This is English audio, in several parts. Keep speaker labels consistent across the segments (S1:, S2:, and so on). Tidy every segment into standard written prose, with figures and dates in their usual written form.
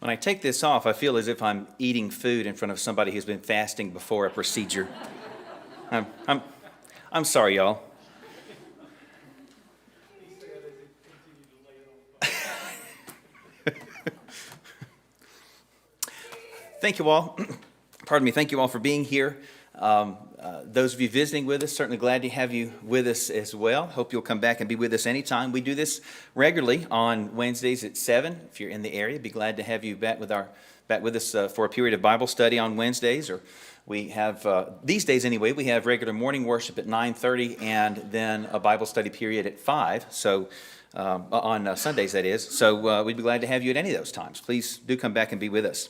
S1: When I take this off, I feel as if I'm eating food in front of somebody who's been fasting before a procedure. I'm, I'm, I'm sorry, y'all. Thank you all. Pardon me. Thank you all for being here. Those of you visiting with us, certainly glad to have you with us as well. Hope you'll come back and be with us anytime. We do this regularly on Wednesdays at 7. If you're in the area, be glad to have you back with us for a period of Bible study on Wednesdays. Or we have these days anyway. We have regular morning worship at 9:30, and then a Bible study period at 5. So on Sundays, that is. So we'd be glad to have you at any of those times. Please do come back and be with us.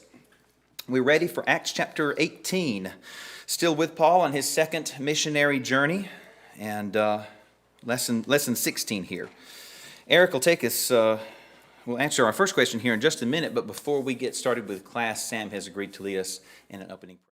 S1: We're ready for Acts chapter 18, still with Paul on his second missionary journey, and lesson 16 here. Eric will take us, we'll answer our first question here in just a minute, but before we get started with class, Sam has agreed to lead us in an opening prayer.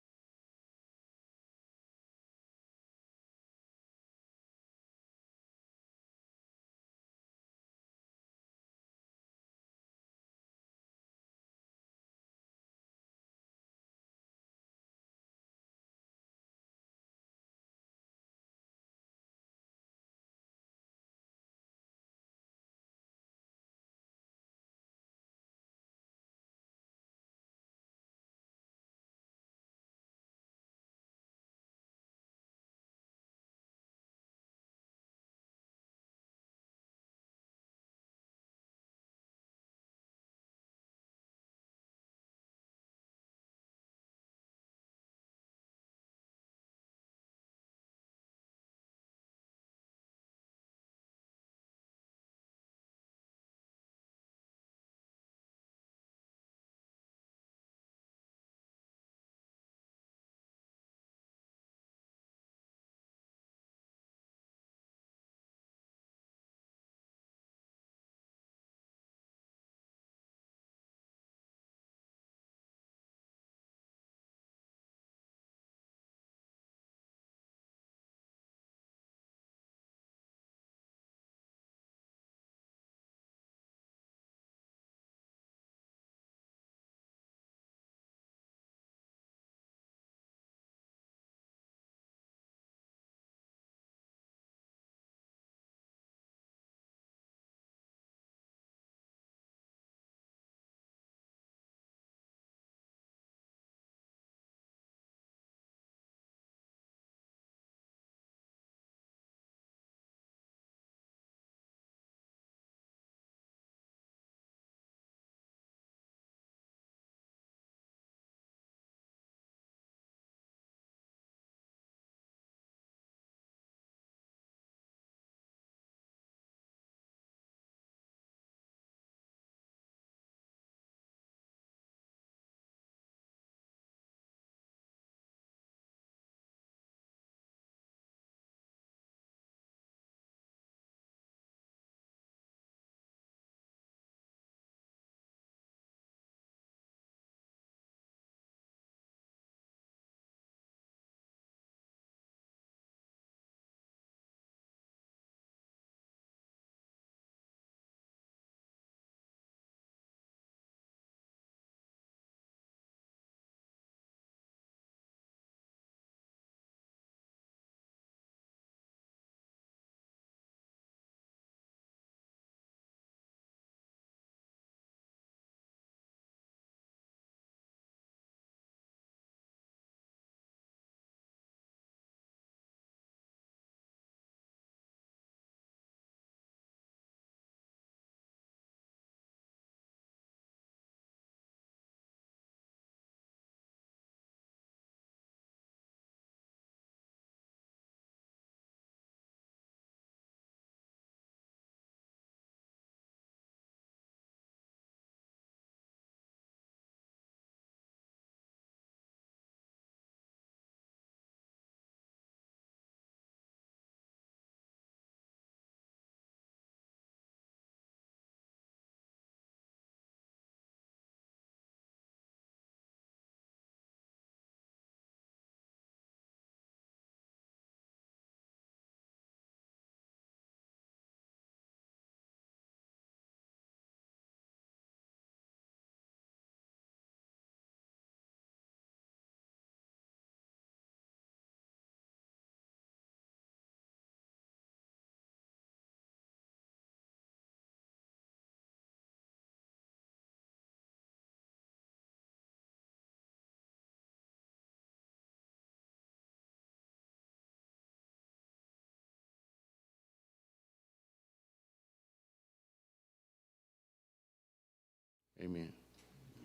S2: Amen.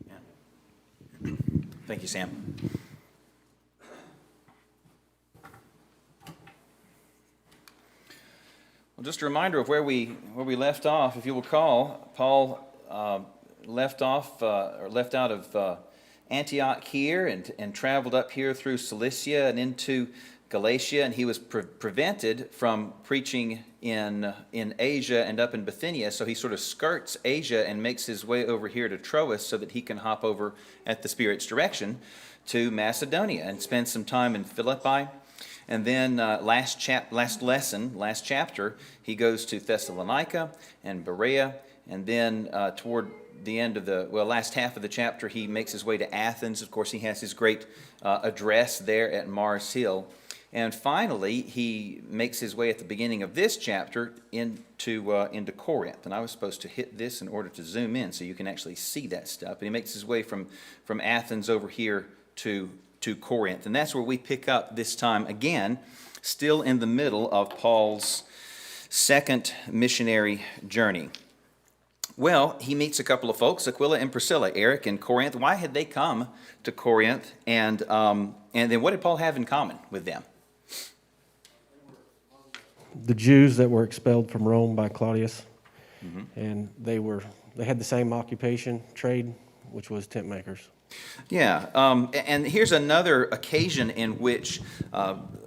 S1: Yeah. Thank you, Sam. Well, just a reminder of where we left off. If you will recall, Paul left out of Antioch here and traveled up here through Cilicia and into Galatia, and he was prevented from preaching in Asia and up in Bithynia, so he sort of skirts Asia and makes his way over here to Troas so that he can hop over at the Spirit's direction to Macedonia and spend some time in Philippi. And then last chapter, he goes to Thessalonica and Berea, and then toward the end of last half of the chapter, he makes his way to Athens. Of course, he has his great address there at Mars Hill. And finally, he makes his way at the beginning of this chapter into Corinth. And I was supposed to hit this in order to zoom in so you can actually see that stuff. And he makes his way from Athens over here to Corinth. And that's where we pick up this time again, still in the middle of Paul's second missionary journey. Well, he meets a couple of folks, Aquila and Priscilla, Eric in Corinth. Why had they come to Corinth? And then what did Paul have in common with them?
S3: The Jews that were expelled from Rome by Claudius, and they had the same occupation, trade, which was tent makers.
S1: Yeah, and here's another occasion in which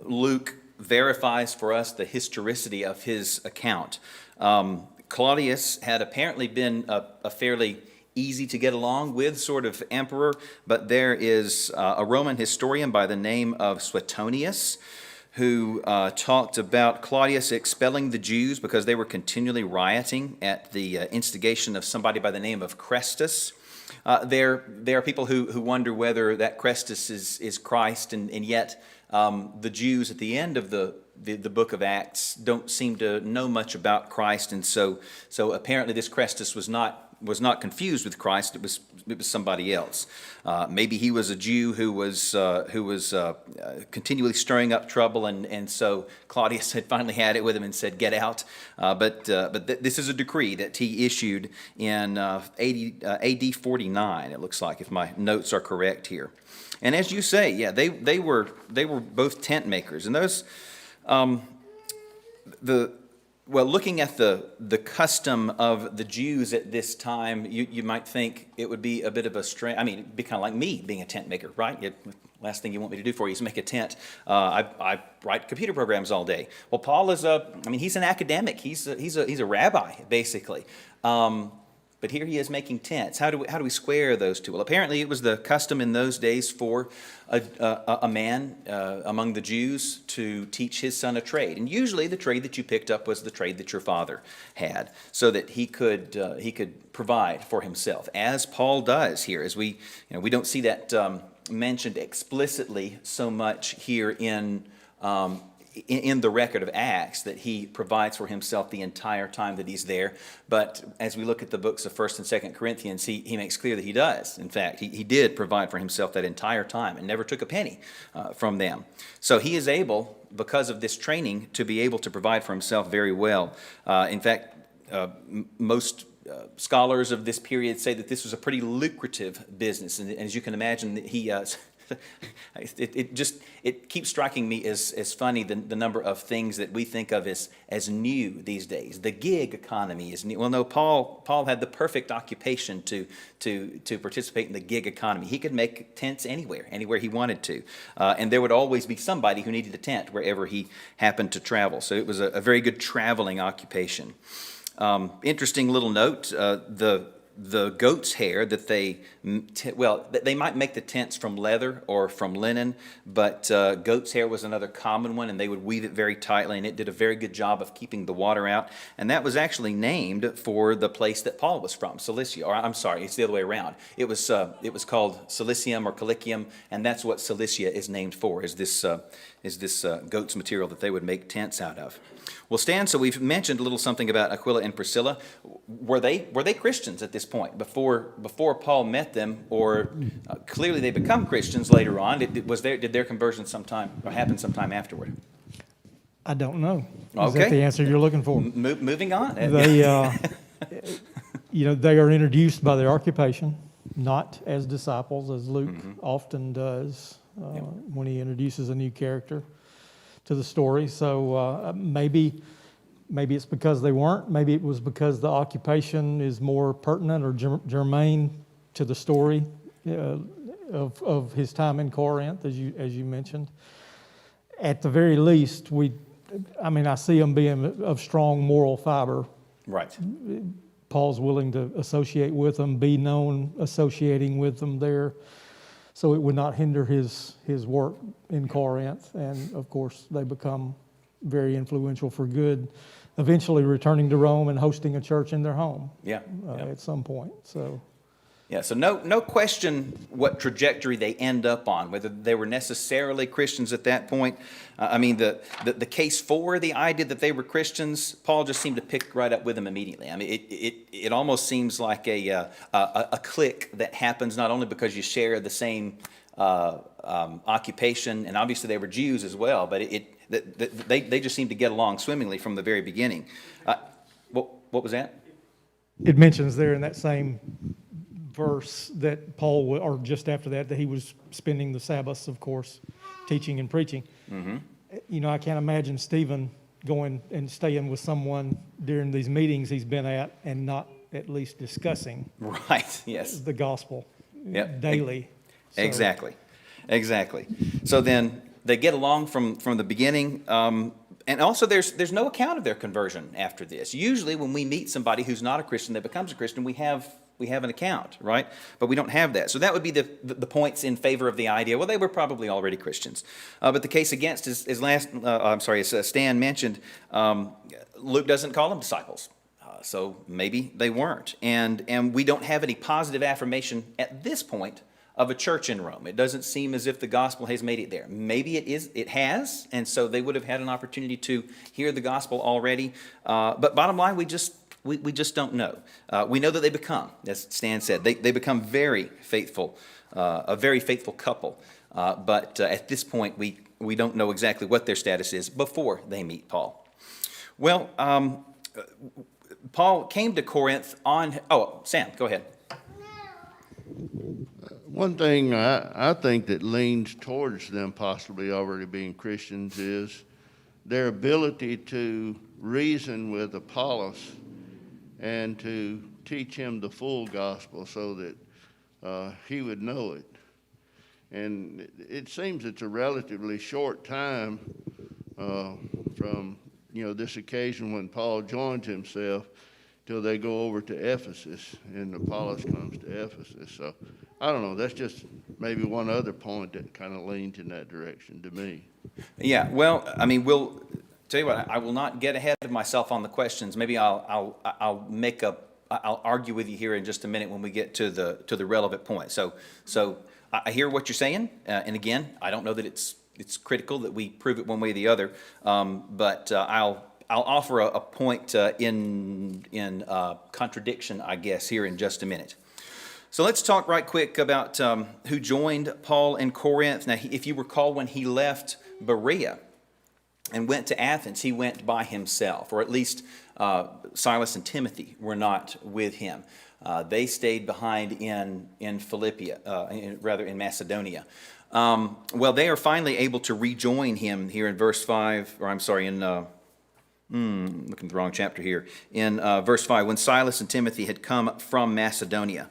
S1: Luke verifies for us the historicity of his account. Claudius had apparently been a fairly easy to get along with sort of emperor, but there is a Roman historian by the name of Suetonius who talked about Claudius expelling the Jews because they were continually rioting at the instigation of somebody by the name of Chrestus. There are people who wonder whether that Chrestus is Christ, and yet the Jews at the end of the book of Acts don't seem to know much about Christ, and so apparently this Chrestus was not confused with Christ. It was somebody else. Maybe he was a Jew who was continually stirring up trouble, and so Claudius had finally had it with him and said, "Get out." But this is a decree that he issued in AD 49. It looks like, if my notes are correct here. And as you say, yeah, they were both tent makers, and those looking at the custom of the Jews at this time, you might think it would be a bit of a strange. I mean, it'd be kind of like me being a tent maker, right? Last thing you want me to do for you is make a tent. I write computer programs all day. Well, Paul is he's an academic. He's a rabbi basically. But here he is making tents. How do we square those two? Well, apparently it was the custom in those days for a man among the Jews to teach his son a trade, and usually the trade that you picked up was the trade that your father had, so that he could provide for himself, as Paul does here. As we don't see that mentioned explicitly so much here in the record of Acts, that he provides for himself the entire time that he's there. But as we look at the books of 1st and 2nd Corinthians, he makes clear that he does. In fact, he did provide for himself that entire time and never took a penny from them. So he is able, because of this training, to be able to provide for himself very well. In fact, most scholars of this period say that this was a pretty lucrative business. And as you can imagine, it keeps striking me as funny, the number of things that we think of as new these days. The gig economy is new. Well, no, Paul had the perfect occupation to participate in the gig economy. He could make tents anywhere he wanted to, and there would always be somebody who needed a tent wherever he happened to travel. So it was a very good traveling occupation. Interesting little note: the goat's hair that they might make the tents from leather or from linen, but goat's hair was another common one, and they would weave it very tightly, and it did a very good job of keeping the water out. And that was actually named for the place that Paul was from, Cilicia. Or I'm sorry, it's the other way around. It was called Cilicium or Cilicium, and that's what Cilicia is named for, is this goat's material that they would make tents out of. Well, Stan, so we've mentioned a little something about Aquila and Priscilla. Were they Christians at this point before Paul met them, or clearly they become Christians later on? Did their conversion happen sometime afterward?
S4: I don't know. Is
S1: Okay.
S4: that the answer you're looking for?
S1: Moving on.
S2: they are introduced by their occupation, not as disciples, as Luke often does when he introduces a new character to the story. So maybe it's because they weren't. Maybe it was because the occupation is more pertinent or germane to the story of his time in Corinth, as you mentioned. At the very least, I see them being of strong moral fiber.
S1: Right.
S2: Paul's willing to associate with them, be known associating with them there, so it would not hinder his work in Corinth. And of course, they become very influential for good, eventually returning to Rome and hosting a church in their home. At some point.
S1: So no question what trajectory they end up on, whether they were necessarily Christians at that point. The case for the idea that they were Christians, Paul just seemed to pick right up with them immediately. It almost seems like a click that happens not only because you share the same occupation, and obviously they were Jews as well, but they just seemed to get along swimmingly from the very beginning. What was that?
S2: It mentions there in that same verse that Paul, or just after that he was spending the Sabbaths, of course, teaching and preaching. I can't imagine Stephen going and staying with someone during these meetings he's been at and not at least discussing the gospel daily.
S1: Exactly. So then they get along from the beginning. And also there's no account of their conversion after this. Usually when we meet somebody who's not a Christian that becomes a Christian, we have an account, right? But we don't have that. So that would be the points in favor of the idea. Well, they were probably already Christians. But the case against is as Stan mentioned, Luke doesn't call them disciples. So maybe they weren't. And we don't have any positive affirmation at this point of a church in Rome. It doesn't seem as if the gospel has made it there. Maybe it has, and so they would have had an opportunity to hear the gospel already. But bottom line, we just don't know. We know that they become, as Stan said, they become very faithful, a very faithful couple. But at this point, we don't know exactly what their status is before they meet Paul. Well, Paul came to Corinth on. Oh, Sam, go ahead.
S4: One thing I think that leans towards them possibly already being Christians is their ability to reason with Apollos and to teach him the full gospel so that he would know it. And it seems it's a relatively short time from this occasion when Paul joins himself till they go over to Ephesus and Apollos comes to Ephesus. So I don't know, that's just maybe one other point that kind of leans in that direction to me.
S1: Yeah, well, we'll tell you what, I will not get ahead of myself on the questions. Maybe I'll argue with you here in just a minute when we get to the relevant point. So I hear what you're saying, and again, I don't know that it's critical that we prove it one way or the other, but I'll offer a point in contradiction, I guess, here in just a minute. So let's talk right quick about who joined Paul in Corinth. Now, if you recall, when he left Berea and went to Athens, he went by himself, or at least Silas and Timothy were not with him. They stayed behind in Philippia, rather in Macedonia. Well, they are finally able to rejoin him here in verse 5, or I'm sorry, in looking at the wrong chapter here. In verse 5, when Silas and Timothy had come from Macedonia,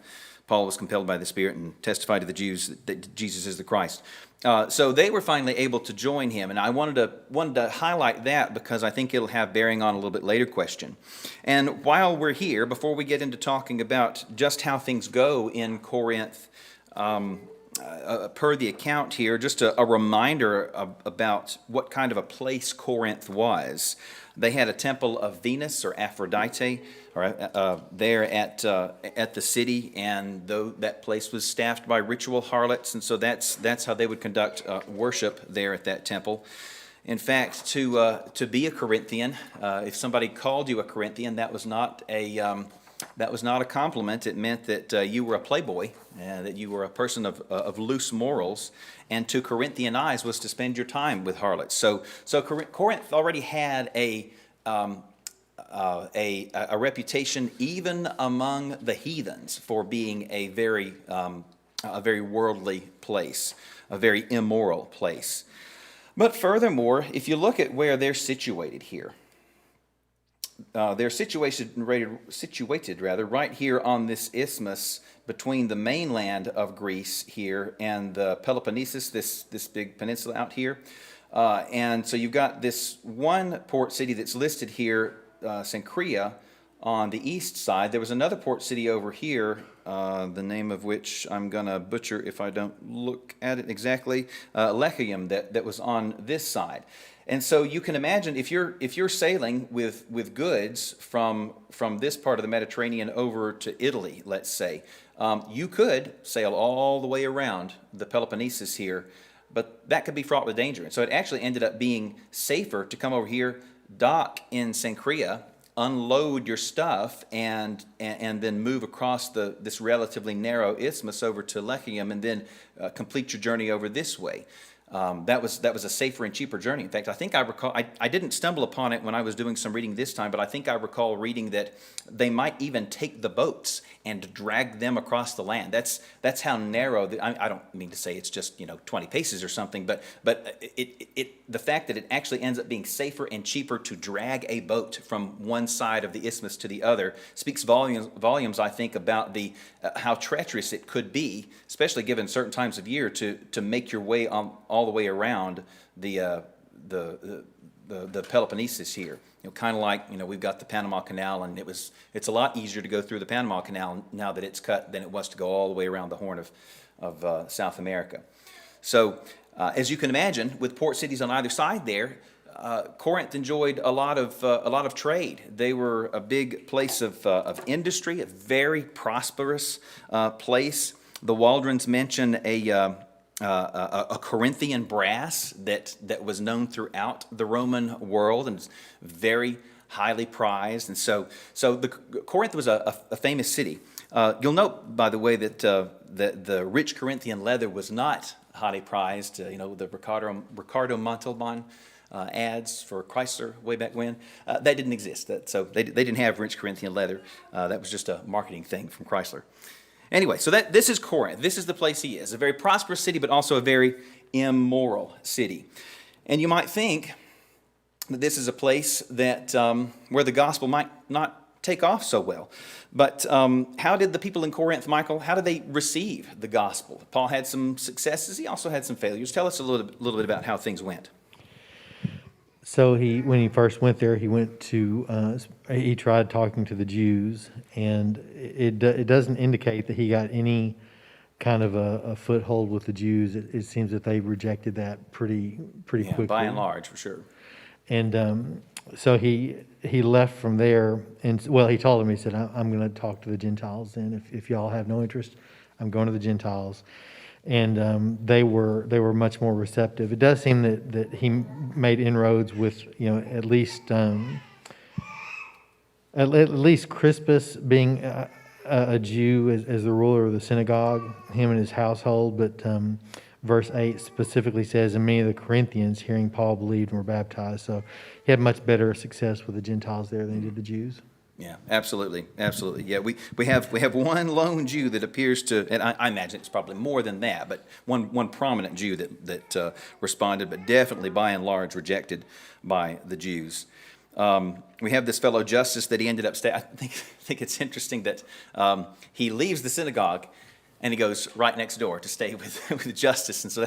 S1: Paul was compelled by the Spirit and testified to the Jews that Jesus is the Christ. So they were finally able to join him, and I wanted to highlight that because I think it'll have bearing on a little bit later question. And while we're here, before we get into talking about just how things go in Corinth, per the account here, just a reminder about what kind of a place Corinth was. They had a temple of Venus or Aphrodite, there at the city, and though that place was staffed by ritual harlots, and so that's how they would conduct worship there at that temple. In fact, to be a Corinthian, if somebody called you a Corinthian, that was not a compliment. It meant that you were a playboy, that you were a person of loose morals, and to Corinthian eyes was to spend your time with harlots. So Corinth already had a a reputation even among the heathens for being a very worldly place, a very immoral place. But furthermore, if you look at where they're situated here, they're situated right here on this isthmus between the mainland of Greece here and the Peloponnesus, this big peninsula out here. And so you've got this one port city that's listed here, Cenchrea, on the east side. There was another port city over here, the name of which I'm going to butcher if I don't look at it exactly, Lechium, that was on this side. And so you can imagine if you're sailing with goods from this part of the Mediterranean over to Italy, let's say, you could sail all the way around the Peloponnesus here, but that could be fraught with danger. And so it actually ended up being safer to come over here, dock in Cenchrea, unload your stuff, and then move across this relatively narrow isthmus over to Lechium, and then complete your journey over this way. That was a safer and cheaper journey. In fact, I think I recall, I didn't stumble upon it when I was doing some reading this time, but I think I recall reading that they might even take the boats and drag them across the land. That's how narrow, I don't mean to say it's just 20 paces or something, but the fact that it actually ends up being safer and cheaper to drag a boat from one side of the isthmus to the other speaks volumes, I think, about how treacherous it could be, especially given certain times of year, to make your way all the way around the Peloponnesus here. Kind of like we've got the Panama Canal, and it's a lot easier to go through the Panama Canal now that it's cut than it was to go all the way around the Horn of South America. So as you can imagine, with port cities on either side there, Corinth enjoyed a lot of trade. They were a big place of industry, a very prosperous place. The Waldrons mention a Corinthian brass that was known throughout the Roman world and was very highly prized. And so Corinth was a famous city. You'll note, by the way, that the rich Corinthian leather was not highly prized. The Ricardo Montalban ads for Chrysler way back when, that didn't exist. So they didn't have rich Corinthian leather. That was just a marketing thing from Chrysler. Anyway, so this is Corinth. This is the place he is. A very prosperous city, but also a very immoral city. And you might think that this is a place that where the gospel might not take off so well. But how did the people in Corinth, Michael, how did they receive the gospel? Paul had some successes. He also had some failures. Tell us a little bit about how things went.
S5: So when he first went there, he went to he tried talking to the Jews, and it doesn't indicate that he got any kind of a foothold with the Jews. It seems that they rejected that pretty quickly.
S1: By and large, for sure.
S5: And so he left from there, and he told them, he said, I'm going to talk to the Gentiles then. If y'all have no interest, I'm going to the Gentiles. And they were much more receptive. It does seem that he made inroads with at least Crispus being a Jew as the ruler of the synagogue, him and his household. But verse 8 specifically says, and many of the Corinthians, hearing Paul, believed and were baptized. So he had much better success with the Gentiles there than he did the Jews.
S1: Yeah, absolutely. Yeah, we have one lone Jew that appears to, and I imagine it's probably more than that, but one prominent Jew that responded, but definitely by and large rejected by the Jews. We have this fellow Justus that he ended up staying. I think it's interesting that he leaves the synagogue and he goes right next door to stay with Justus. And so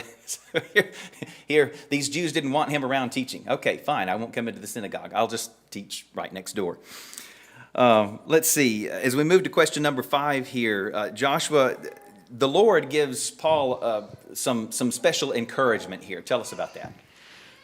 S1: here these Jews didn't want him around teaching. Okay, fine, I won't come into the synagogue. I'll just teach right next door. Let's see. As we move to question number 5 here, Joshua, the Lord gives Paul some special encouragement here. Tell us about that.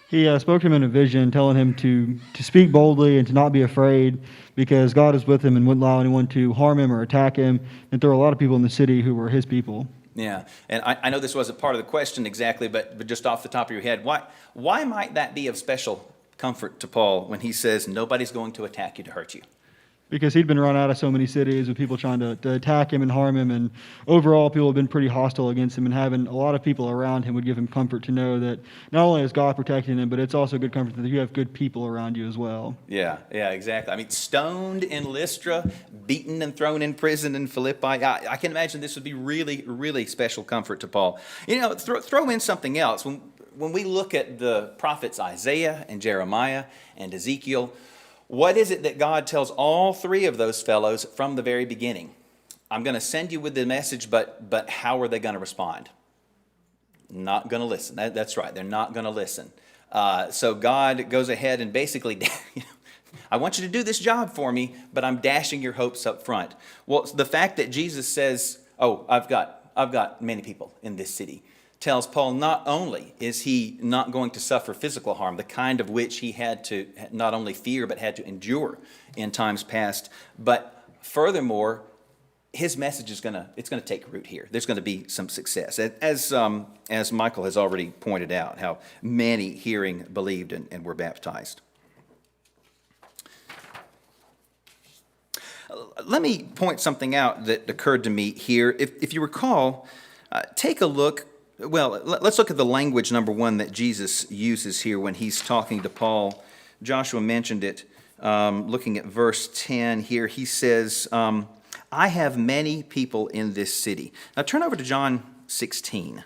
S6: He spoke to him in a vision, telling him to speak boldly and to not be afraid, because God is with him and wouldn't allow anyone to harm him or attack him. And there were a lot of people in the city who were his people.
S1: Yeah, and I know this wasn't part of the question exactly, but just off the top of your head, why might that be of special comfort to Paul when he says nobody's going to attack you to hurt you?
S6: because he'd been run out of so many cities with people trying to attack him and harm him. And overall, people have been pretty hostile against him, and having a lot of people around him would give him comfort to know that not only is God protecting him, but it's also good comfort that you have good people around you as well.
S1: Yeah, exactly. I mean, stoned in Lystra, beaten and thrown in prison in Philippi. I can imagine this would be really, really special comfort to Paul. You know, throw in something else. When we look at the prophets Isaiah and Jeremiah and Ezekiel, what is it that God tells all three of those fellows from the very beginning? I'm going to send you with the message, but how are they going to respond? Not going to listen. That's right. They're not going to listen. So God goes ahead and basically, I want you to do this job for me, but I'm dashing your hopes up front. Well, the fact that Jesus says, oh, I've got many people in this city, tells Paul not only is he not going to suffer physical harm, the kind of which he had to not only fear but had to endure in times past, but furthermore, his message is going to take root here. There's going to be some success. As Michael has already pointed out, how many hearing believed and were baptized. Let me point something out that occurred to me here. If you recall, take a look. Well, let's look at the language, number one, that Jesus uses here when he's talking to Paul. Joshua mentioned it. Looking at verse 10 here, he says, I have many people in this city. Now turn over to John 16.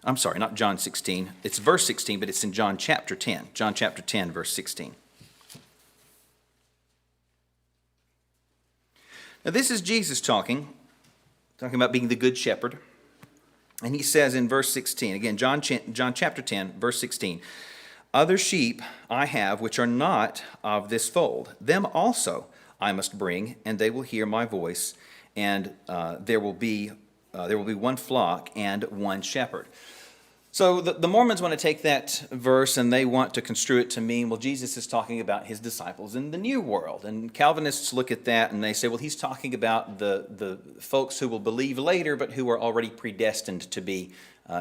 S1: I'm sorry, not John 16. It's verse 16, but it's in John chapter 10. John chapter 10, verse 16. Now, this is Jesus talking about being the good shepherd. And he says in verse 16, again, John chapter 10, verse 16, other sheep I have which are not of this fold. Them also I must bring, and they will hear my voice, and there will be one flock and one shepherd. So the Mormons want to take that verse and they want to construe it to mean, well, Jesus is talking about his disciples in the New World. And Calvinists look at that and they say, well, he's talking about the folks who will believe later, but who are already predestined to be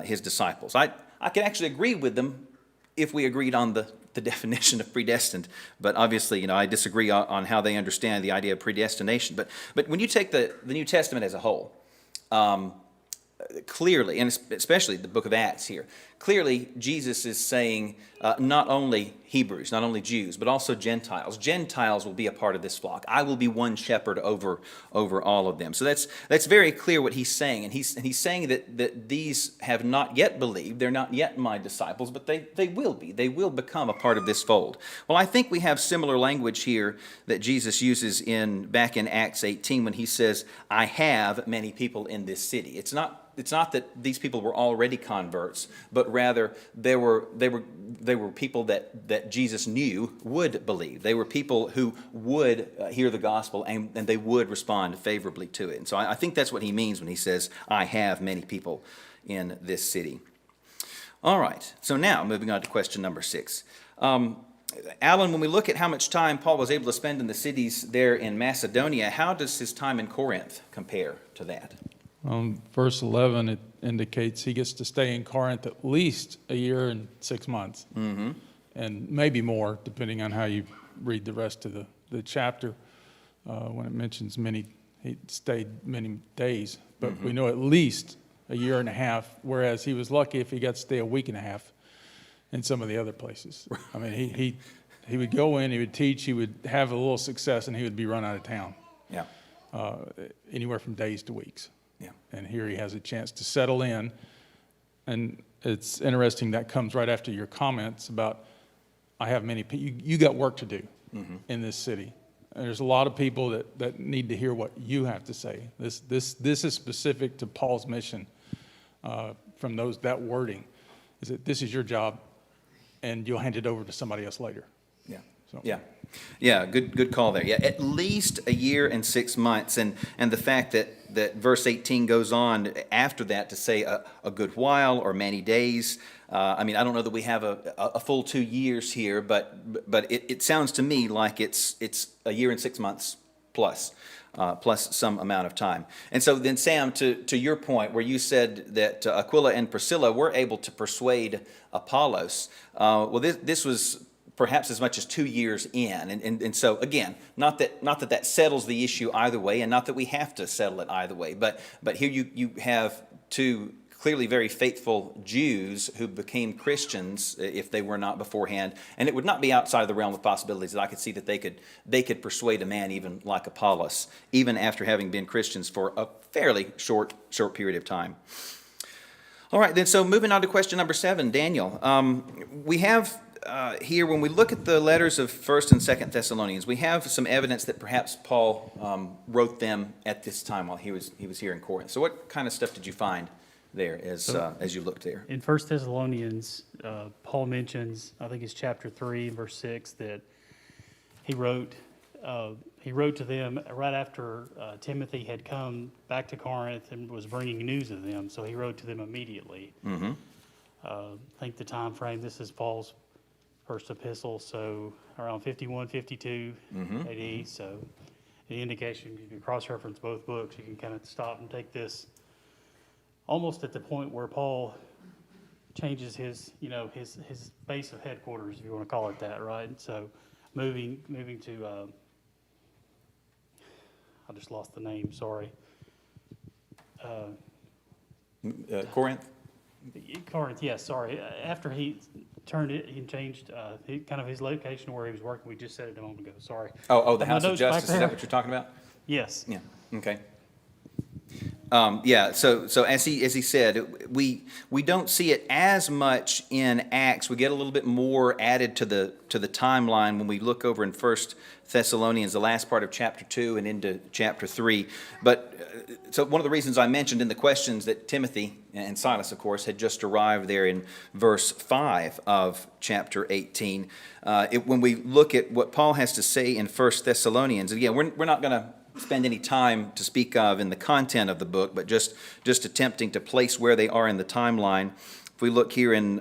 S1: his disciples. I can actually agree with them if we agreed on the definition of predestined. But obviously, I disagree on how they understand the idea of predestination. But when you take the New Testament as a whole, clearly, and especially the book of Acts here, clearly Jesus is saying not only Hebrews, not only Jews, but also Gentiles. Gentiles will be a part of this flock. I will be one shepherd over all of them. So that's very clear what he's saying. And he's saying that these have not yet believed. They're not yet my disciples, but they will be. They will become a part of this fold. Well, I think we have similar language here that Jesus uses back in Acts 18 when he says, I have many people in this city. It's not that these people were already converts, but rather they were people that Jesus knew would believe. They were people who would hear the gospel and they would respond favorably to it. And so I think that's what he means when he says, I have many people in this city. All right, so now moving on to question number 6. Alan, when we look at how much time Paul was able to spend in the cities there in Macedonia, how does his time in Corinth compare to that?
S7: Verse 11, it indicates he gets to stay in Corinth at least a year and 6 months, and maybe more, depending on how you read the rest of the chapter. When it mentions he stayed many days, but we know at least a year and a half, whereas he was lucky if he got to stay a week and a half in some of the other places. I mean, he would go in, he would teach, he would have a little success, and he would be run out of town.
S1: Yeah.
S7: Anywhere from days to weeks.
S1: Yeah.
S7: And here he has a chance to settle in. And it's interesting that comes right after your comments about, I have many people, you got work to do in this city. And there's a lot of people that need to hear what you have to say. This is specific to Paul's mission from that wording, is that this is your job and you'll hand it over to somebody else later.
S1: Yeah.
S7: So.
S1: Yeah, good call there. Yeah, at least a year and 6 months, and the fact that verse 18 goes on after that to say a good while or many days. I mean, I don't know that we have a full 2 years here, but it sounds to me like it's a year and 6 months plus some amount of time. And so then, Sam, to your point, where you said that Aquila and Priscilla were able to persuade Apollos, well, this was perhaps as much as 2 years in. And so, again, not that settles the issue either way, and not that we have to settle it either way, but here you have two clearly very faithful Jews who became Christians if they were not beforehand, and it would not be outside of the realm of possibilities that I could see that they could persuade a man even like Apollos, even after having been Christians for a fairly short period of time. All right, then, so moving on to question number 7, Daniel. We have here, when we look at the letters of 1st and 2nd Thessalonians, we have some evidence that perhaps Paul wrote them at this time while he was here in Corinth. So what kind of stuff did you find there as you looked there?
S8: In 1 Thessalonians, Paul mentions, I think it's chapter 3, verse 6, that he wrote to them right after Timothy had come back to Corinth and was bringing news of them. So he wrote to them immediately.
S1: Mm-hmm.
S8: I think the time frame, this is Paul's first epistle, so around 51, 52 AD. So the indication, you can cross-reference both books. You can kind of stop and take this almost at the point where Paul changes his base of headquarters, if you want to call it that, right? So moving to, I just lost the name, sorry.
S1: Corinth?
S8: Corinth, yes, sorry. After he changed kind of his location where he was working. We just said it a moment ago, sorry.
S1: Oh, the
S8: My
S1: House of
S8: notes back
S1: Justice, is that
S8: there.
S1: what you're talking about?
S8: Yes.
S1: Yeah, okay. So as he said, we don't see it as much in Acts. We get a little bit more added to the timeline when we look over in 1 Thessalonians, the last part of chapter 2 and into chapter 3. But so one of the reasons I mentioned in the questions that Timothy and Silas, of course, had just arrived there in verse 5 of chapter 18. When we look at what Paul has to say in 1 Thessalonians, again, we're not going to spend any time to speak of in the content of the book, but just attempting to place where they are in the timeline. If we look here in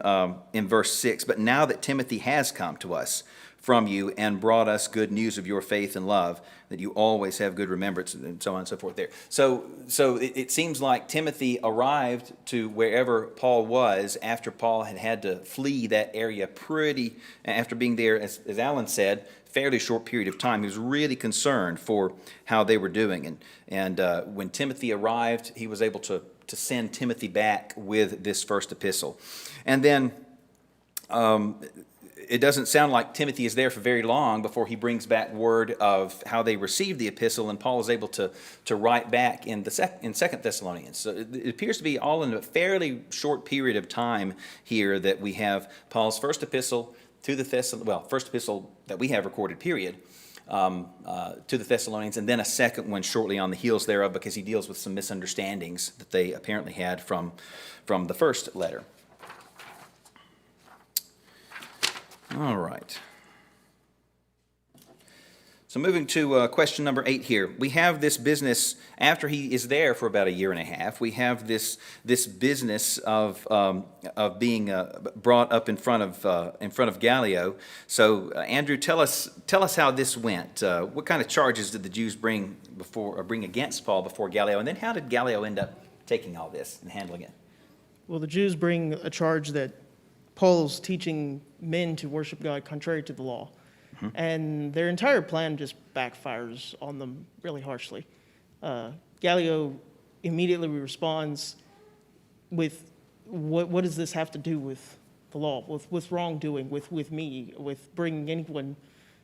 S1: verse 6, but now that Timothy has come to us from you and brought us good news of your faith and love, that you always have good remembrance, and so on and so forth there. So it seems like Timothy arrived to wherever Paul was after Paul had to flee that area after being there, as Alan said, fairly short period of time. He was really concerned for how they were doing. And when Timothy arrived, he was able to send Timothy back with this first epistle. And then it doesn't sound like Timothy is there for very long before he brings back word of how they received the epistle, and Paul is able to write back in 2 Thessalonians. So it appears to be all in a fairly short period of time here that we have Paul's first epistle to the first epistle that we have recorded, period, to the Thessalonians, and then a second one shortly on the heels thereof, because he deals with some misunderstandings that they apparently had from the first letter. All right. So moving to question number 8 here. We have this business, after he is there for about a year and a half, we have this business of being brought up in front of Gallio. So Andrew, tell us how this went. What kind of charges did the Jews bring against Paul before Gallio, and then how did Gallio end up taking all this and handling it?
S9: Well, the Jews bring a charge that Paul's teaching men to worship God contrary to the law. Mm-hmm. And their entire plan just backfires on them really harshly. Gallio immediately responds with, what does this have to do with the law, with wrongdoing, with me, with bringing anyone?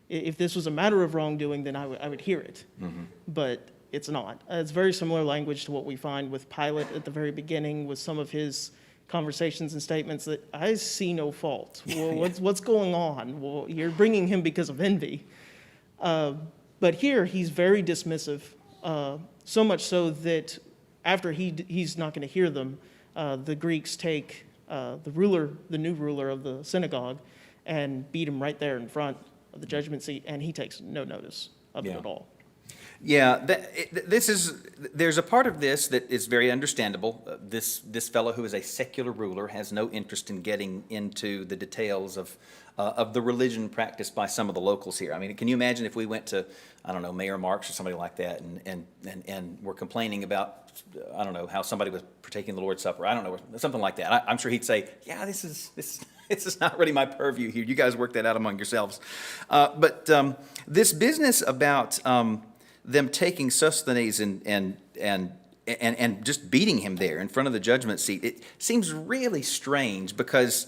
S9: If this was a matter of wrongdoing, then I would hear it. Mm-hmm. But it's not. It's very similar language to what we find with Pilate at the very beginning, with some of his conversations and statements that I see no fault. Well, what's going on? Well, you're bringing him because of envy. But here he's very dismissive, so much so that after he's not going to hear them, the Greeks take the new ruler of the synagogue, and beat him right there in front of the judgment seat, and he takes no notice of it at all.
S1: Yeah, there's a part of this that is very understandable. This fellow who is a secular ruler has no interest in getting into the details of the religion practiced by some of the locals here. I mean, can you imagine if we went to, I don't know, Mayor Marks or somebody like that, and were complaining about, I don't know, how somebody was partaking the Lord's Supper. I don't know, something like that. I'm sure he'd say, yeah, this is not really my purview here. You guys work that out among yourselves. But this business about them taking Sosthenes and just beating him there in front of the judgment seat, it seems really strange because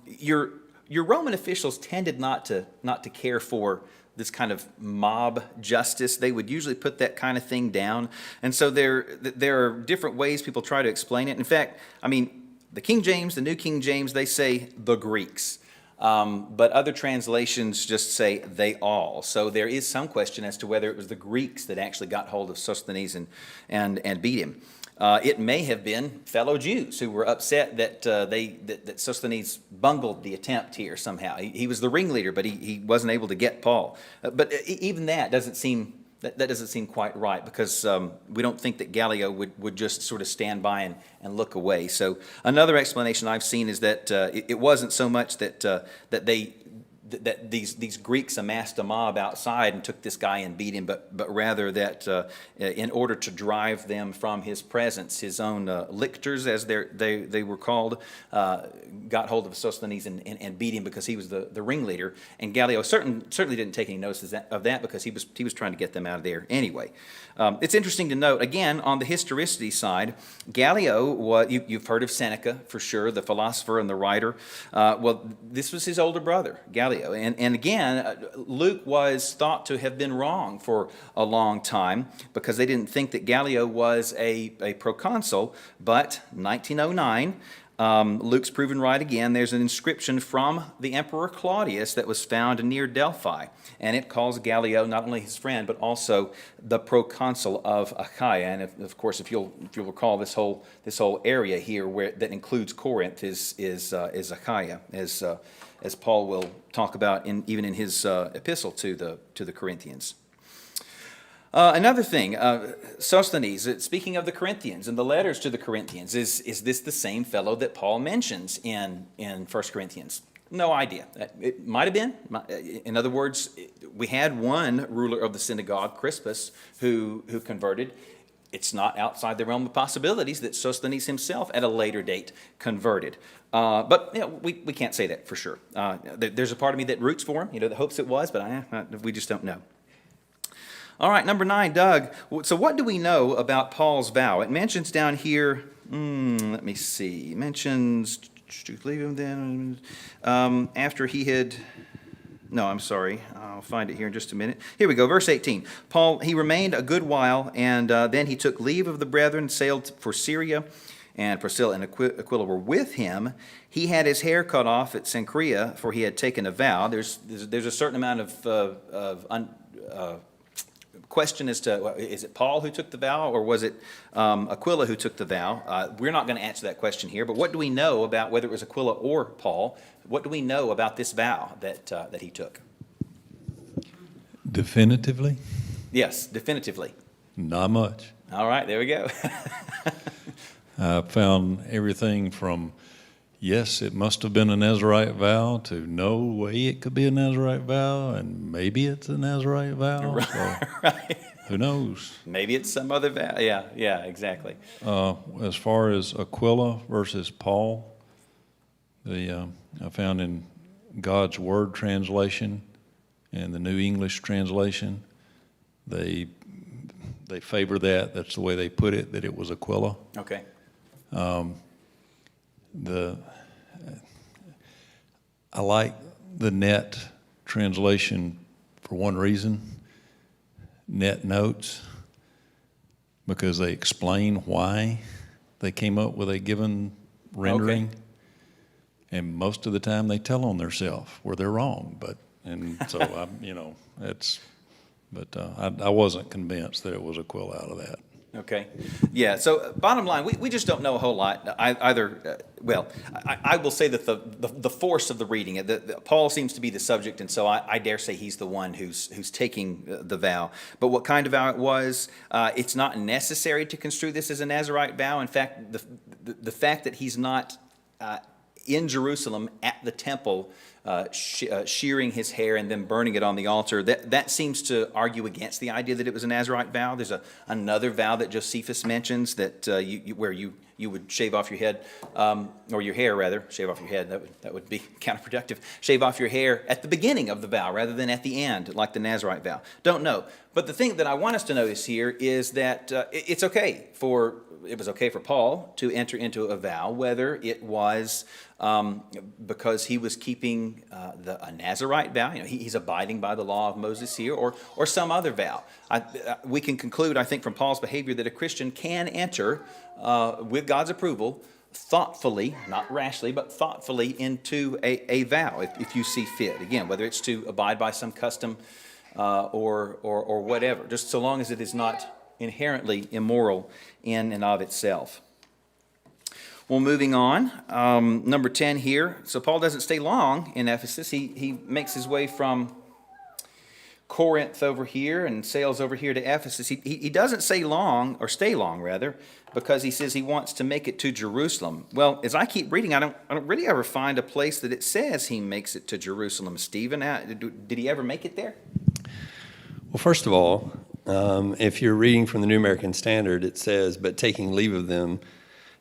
S1: your Roman officials tended not to care for this kind of mob justice. They would usually put that kind of thing down. And so there are different ways people try to explain it. In fact, I mean, the King James, the New King James, they say the Greeks. But other translations just say they all. So there is some question as to whether it was the Greeks that actually got hold of Sosthenes and beat him. It may have been fellow Jews who were upset that that Sosthenes bungled the attempt here somehow. He was the ringleader, but he wasn't able to get Paul. But even that doesn't seem quite right, because we don't think that Gallio would just sort of stand by and look away. So another explanation I've seen is that it wasn't so much that these Greeks amassed a mob outside and took this guy and beat him, but rather that in order to drive them from his presence, his own lictors, as they were called, got hold of Sosthenes and beat him because he was the ringleader. And Gallio certainly didn't take any notice of that because he was trying to get them out of there anyway. It's interesting to note, again, on the historicity side, Gallio, you've heard of Seneca for sure, the philosopher and the writer. Well, this was his older brother, Gallio. And again, Luke was thought to have been wrong for a long time because they didn't think that Gallio was a proconsul, but 1909, Luke's proven right again. There's an inscription from the Emperor Claudius that was found near Delphi, and it calls Gallio not only his friend but also the proconsul of Achaia. And of course, if you'll recall, this whole area here that includes Corinth is Achaia, as Paul will talk about even in his epistle to the Corinthians. Another thing, Sosthenes, speaking of the Corinthians and the letters to the Corinthians, is this the same fellow that Paul mentions in 1 Corinthians? No idea. It might have been. In other words, we had one ruler of the synagogue, Crispus, who converted. It's not outside the realm of possibilities that Sosthenes himself at a later date converted. But we can't say that for sure. There's a part of me that roots for him, that hopes it was, but we just don't know. All right, number 9, Doug. So what do we know about Paul's vow? It mentions down here, let me see. It mentions, leave him then, after he had, no, I'm sorry. I'll find it here in just a minute. Here we go, verse 18. Paul, he remained a good while, and then he took leave of the brethren, sailed for Syria, and Priscilla and Aquila were with him. He had his hair cut off at Cenchrea, for he had taken a vow. There's a certain amount of question as to, is it Paul who took the vow, or was it Aquila who took the vow? We're not going to answer that question here, but what do we know about whether it was Aquila or Paul? What do we know about this vow that he took?
S10: Definitively?
S1: Yes, definitively.
S10: Not much.
S1: All right, there we go.
S10: I found everything from, yes, it must have been a Nazirite vow, to no way it could be a Nazirite vow, and maybe it's a Nazirite vow.
S1: Right,
S10: So
S1: right.
S10: who knows?
S1: Maybe it's some other vow. Yeah, exactly.
S10: As far as Aquila versus Paul, I found in God's Word translation and the New English translation, they favor that. That's the way they put it, that it was Aquila.
S1: Okay.
S10: I like the net translation for one reason, net notes, because they explain why they came up with a given rendering.
S1: Okay.
S10: And most of the time they tell on themselves where they're wrong. I wasn't convinced that it was Aquila out of that.
S1: Okay. Yeah, so bottom line, we just don't know a whole lot. I will say that the force of the reading, Paul seems to be the subject, and so I dare say he's the one who's taking the vow. But what kind of vow it was, it's not necessary to construe this as a Nazirite vow. In fact, the fact that he's not in Jerusalem at the temple, shearing his hair and then burning it on the altar, that seems to argue against the idea that it was a Nazirite vow. There's another vow that Josephus mentions that where you would shave off your head, or your hair rather, shave off your head. That would be counterproductive. Shave off your hair at the beginning of the vow rather than at the end, like the Nazirite vow. Don't know. But the thing that I want us to notice here is that it was okay for Paul to enter into a vow, whether it was because he was keeping a Nazirite vow, he's abiding by the law of Moses here, or some other vow. We can conclude, I think, from Paul's behavior that a Christian can enter with God's approval, thoughtfully, not rashly, but thoughtfully into a vow, if you see fit. Again, whether it's to abide by some custom or whatever, just so long as it is not inherently immoral in and of itself. Well, moving on, number 10 here. So Paul doesn't stay long in Ephesus. He makes his way from Corinth over here and sails over here to Ephesus. He doesn't stay long, rather, because he says he wants to make it to Jerusalem. Well, as I keep reading, I don't really ever find a place that it says he makes it to Jerusalem. Stephen, did he ever make it there?
S11: Well, first of all, if you're reading from the New American Standard, it says, "But taking leave of them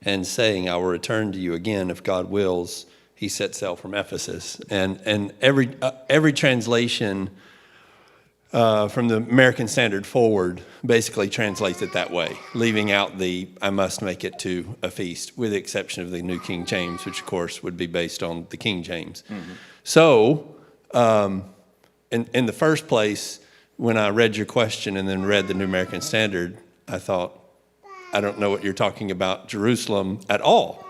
S11: and saying, I will return to you again if God wills, he set sail from Ephesus." And every translation from the American Standard forward basically translates it that way, leaving out the "I must make it to a feast," with the exception of the New King James, which of course would be based on the King James. Mm-hmm. So, in the first place, when I read your question and then read the New American Standard, I thought, I don't know what you're talking about Jerusalem at all.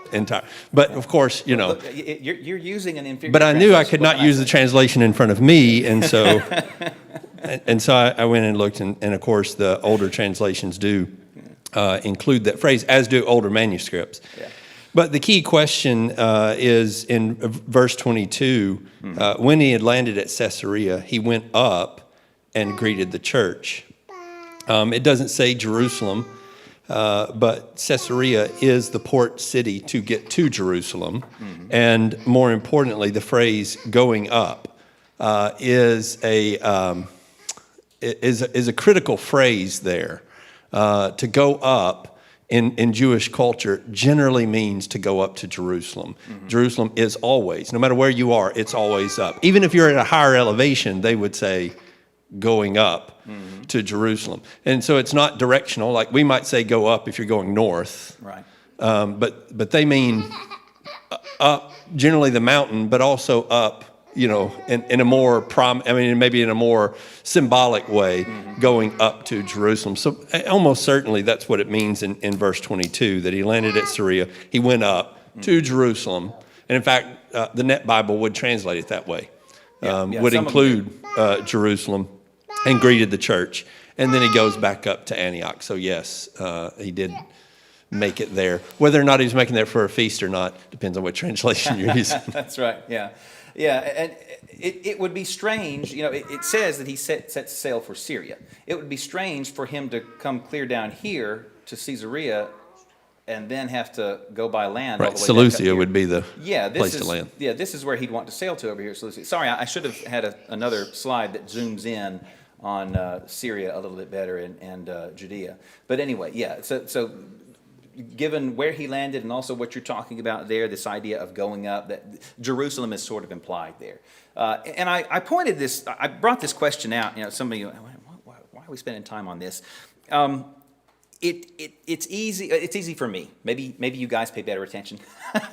S11: But of course,
S1: Look, you're using an inferior.
S11: But I knew I could not use the translation in front of me, and so I went and looked, and of course the older translations do include that phrase, as do older manuscripts. Yeah. But the key question is in verse 22. When he had landed at Caesarea, he went up and greeted the church. It doesn't say Jerusalem. But Caesarea is the port city to get to Jerusalem. Mm-hmm. And more importantly, the phrase "going up" is a critical phrase there. To go up in Jewish culture generally means to go up to Jerusalem. Mm-hmm. Jerusalem is always, no matter where you are, it's always up. Even if you're at a higher elevation, they would say going up to Jerusalem. And so it's not directional, like we might say go up if you're going north. Right. But they mean up, generally the mountain, but also up, in a more maybe in a more symbolic way, going up to Jerusalem. So almost certainly that's what it means in verse 22, that he landed at Caesarea, he went up to Jerusalem. And in fact, the Net Bible would translate it that way. Would include Jerusalem, and greeted the church. And then he goes back up to Antioch. So yes, he did make it there. Whether or not he was making there for a feast or not depends on what translation you're using.
S1: That's right, yeah. Yeah, and it would be strange, it says that he set sail for Syria. It would be strange for him to come clear down here to Caesarea and then have to go by land.
S11: Right,
S1: all the way
S11: Seleucia would be the place
S1: to
S11: land.
S1: Yeah, this is where he'd want to sail to over here, Seleucia. Sorry, I should have had another slide that zooms in on Syria a little bit better and Judea. But anyway, yeah, so given where he landed and also what you're talking about there, this idea of going up, that Jerusalem is sort of implied there. And I brought this question out, some of you, why are we spending time on this? It's easy for me. Maybe you guys pay better attention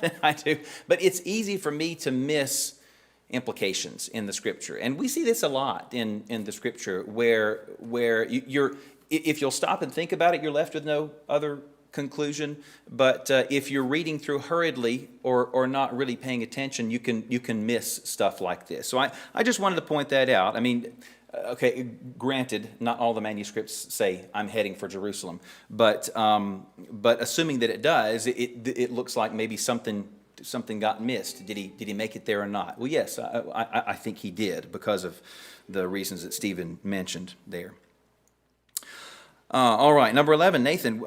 S1: than I do, but it's easy for me to miss implications in the scripture, and we see this a lot in the scripture, where if you'll stop and think about it, you're left with no other conclusion. But if you're reading through hurriedly or not really paying attention, you can miss stuff like this. So I just wanted to point that out. I mean, okay, granted, not all the manuscripts say I'm heading for Jerusalem, but assuming that it does, it looks like maybe something got missed. Did he make it there or not? Well, yes, I think he did because of the reasons that Stephen mentioned there. All right, number 11, Nathan.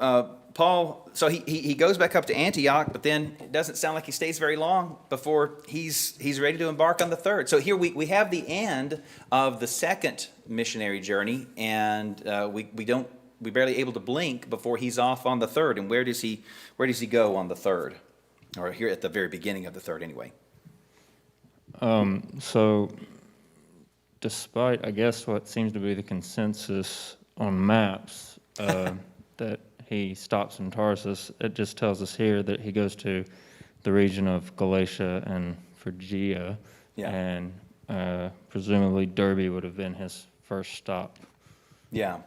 S1: Paul, so he goes back up to Antioch, but then it doesn't sound like he stays very long before he's ready to embark on the third. So here we have the end of the second missionary journey, and we barely able to blink before he's off on the third. And where does he go on the third, or here at the very beginning of the third, anyway?
S12: So, despite I guess what seems to be the consensus on maps, that he stops in Tarsus, it just tells us here that he goes to the region of Galatia and Phrygia, and presumably Derbe would have been his first stop.
S1: Yeah.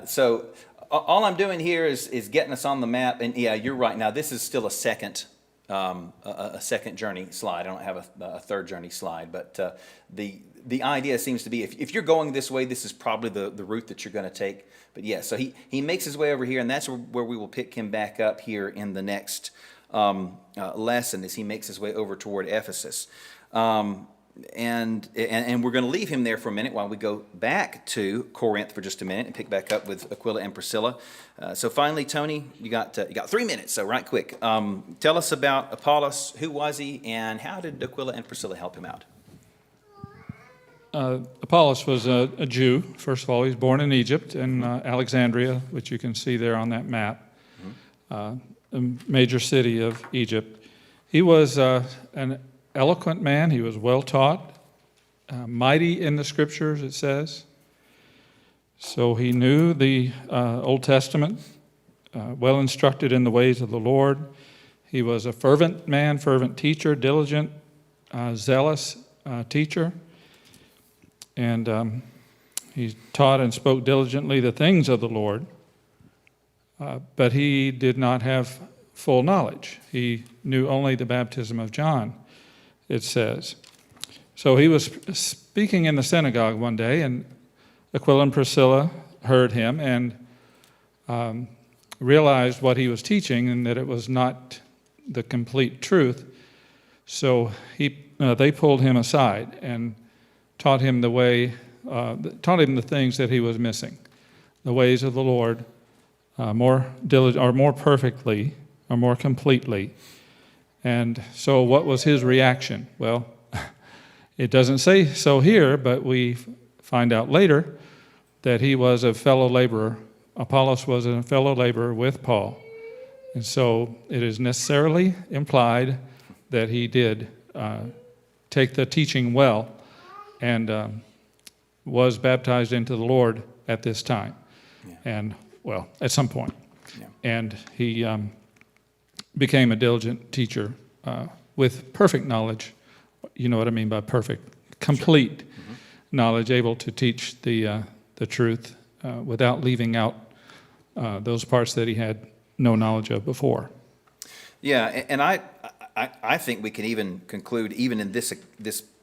S1: So all I'm doing here is getting us on the map, and yeah, you're right. Now this is still a second journey slide. I don't have a third journey slide, but the idea seems to be if you're going this way, this is probably the route that you're going to take. But yeah, so he makes his way over here, and that's where we will pick him back up here in the next lesson as he makes his way over toward Ephesus. And we're going to leave him there for a minute while we go back to Corinth for just a minute and pick back up with Aquila and Priscilla. So finally, Tony, you got 3 minutes, so right quick. Tell us about Apollos. Who was he, and how did Aquila and Priscilla help him out?
S7: Apollos was a Jew. First of all, he was born in Egypt, in Alexandria, which you can see there on that map, a major city of Egypt. He was an eloquent man. He was well taught, mighty in the scriptures, it says. So he knew the Old Testament, well instructed in the ways of the Lord. He was a fervent man, fervent teacher, diligent, zealous teacher. And he taught and spoke diligently the things of the Lord, but he did not have full knowledge. He knew only the baptism of John, it says. So he was speaking in the synagogue one day, and Aquila and Priscilla heard him and realized what he was teaching and that it was not the complete truth. So they pulled him aside and taught him the things that he was missing, the ways of the Lord, more perfectly, or more completely. And so what was his reaction? Well, it doesn't say so here, but we find out later that he was a fellow laborer. Apollos was a fellow laborer with Paul. And so it is necessarily implied that he did take the teaching well and was baptized into the Lord at this time. And, well, at some point. And he became a diligent teacher with perfect knowledge. You know what I mean by perfect? Complete knowledge, able to teach the truth without leaving out those parts that he had no knowledge of before.
S1: Yeah, and I think we can even conclude, even in this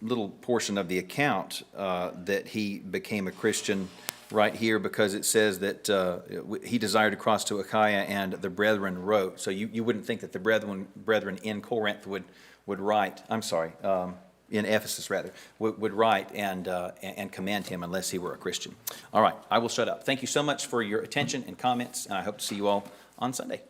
S1: little portion of the account, that he became a Christian right here, because it says that he desired to cross to Achaia, and the brethren wrote. So you wouldn't think that the brethren in Corinth would write. I'm sorry, in Ephesus rather would write and commend him unless he were a Christian. All right, I will shut up. Thank you so much for your attention and comments, and I hope to see you all on Sunday.